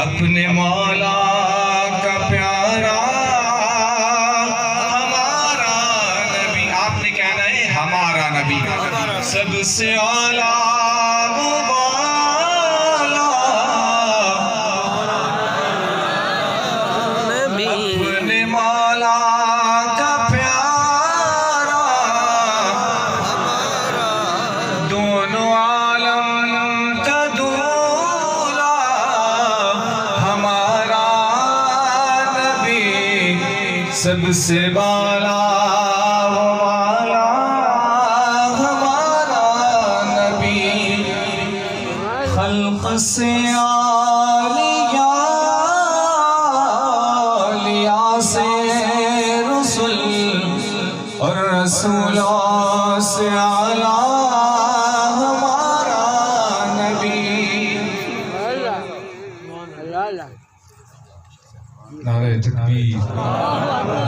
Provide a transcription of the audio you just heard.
اپنے مولا کا پیارا ہمارا نبی. آپ نے کہنا ہے ہمارا نبی سب سے اعلیٰ وہ والا اپنے مولا کا پیارا دونوں عالم کا دولا ہمارا نبی سب سے بالا وہ والا ہمارا نبی خلق سے عالیہ سے رسول اور رسولوں سے اعلیٰ ہمارا نبی. نعرہ تکبیر.